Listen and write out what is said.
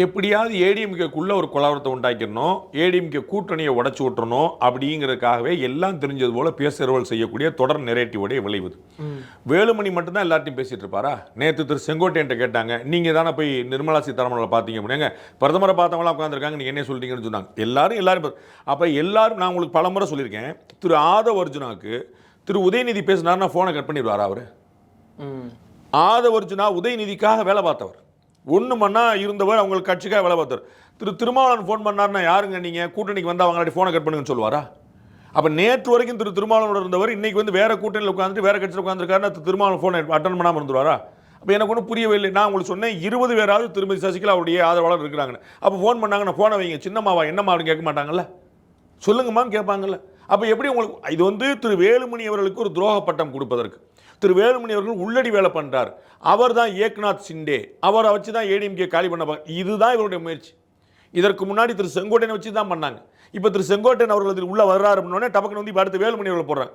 எப்படியாவது ஏடிஎம்கேக்குள்ள ஒரு குலவரத்தை உண்டாக்கிடணும், ஏடிஎம்கே கூட்டணியை உடைச்சு விட்டுறணும் அப்படிங்கிறதுக்காகவே எல்லாம் தெரிஞ்சது போல பேசுறவர்கள் செய்யக்கூடிய தொடர் நெரேட்டிவோடைய விளைவு. வேலுமணி மட்டும்தான் எல்லாத்தையும் பேசிட்டு இருப்பாரா? நேற்று திரு செங்கோட்டையன்ட்ட கேட்டாங்க, நீங்க தானே போய் நிர்மலா சீதாராமனை பார்த்தீங்க அப்படிங்க, பிரதமரை பார்த்தவங்களாம் உட்காந்துருக்காங்க, நீங்க என்ன சொல்லிட்டீங்கன்னு சொன்னாங்க. எல்லாரும் அப்ப எல்லாரும், நான் உங்களுக்கு பல முறை சொல்லியிருக்கேன், திரு ஆதவ் அர்ஜுனாவுக்கு திரு உதயநிதி பேசினாருன்னா போனை கட் பண்ணிடுவாரா அவரு? ஆதவ் அர்ஜுனா உதயநிதிக்காக வேலை பார்த்தவர், ஒன்று மண்ணா இருந்தவர், அவங்களுக்கு கட்சிக்காக வேலை பார்த்தவர். திருமாவளவன் ஃபோன் பண்ணார்னா, யாருங்க நீங்கள் கூட்டணிக்கு வந்து அவங்களாடி ஃபோனை கட் பண்ணுங்கன்னு சொல்லுவாரா? அப்போ நேற்று வரைக்கும் திருமாவளவனோட இருந்தவர் இன்னைக்கு வந்து வேற கூட்டணியில் உட்காந்துட்டு வேற கட்சியில் உட்காந்துருக்காருன்னா திருமாவளவன் ஃபோனை அட்டன் பண்ணாமல் இருந்துருவாரா? அப்போ எனக்கு ஒன்றும் புரியவே இல்லை. நான் உங்களுக்கு சொன்னேன், 20 பேராவது திருமதி சசிகலா அவருடைய ஆதரவாளர் இருக்கிறாங்கன்னு. அப்போ ஃபோன் பண்ணாங்கன்னா ஃபோனை வைங்க, சின்னம்மாவா என்னம்மா அப்படின்னு கேட்க மாட்டாங்கல்ல? சொல்லுங்கம்மான்னு கேட்பாங்கல்ல? அப்போ எப்படி உங்களுக்கு இது வந்து திரு வேலுமணி அவர்களுக்கு ஒரு துரோக பட்டம் கொடுப்பதற்கு திரு வேலுமணி அவர்கள் உள்ளடி வேலை பண்றார். அவர் தான் ஏக்நாத் சிண்டே, அவரை வச்சு தான் ஏடிஎம்கே காலி பண்ண, இதுதான் இவருடைய முயற்சி. இதற்கு முன்னாடி திரு செங்கோட்டையனை வச்சு தான் பண்ணாங்க. இப்போ திரு செங்கோட்டையன் அவர்கள் உள்ள வர்றாரு அப்படின்னோடனே டபக்குன்னு வந்து இப்போ அடுத்து வேலுமணி அவர்கள் போடுறாங்க.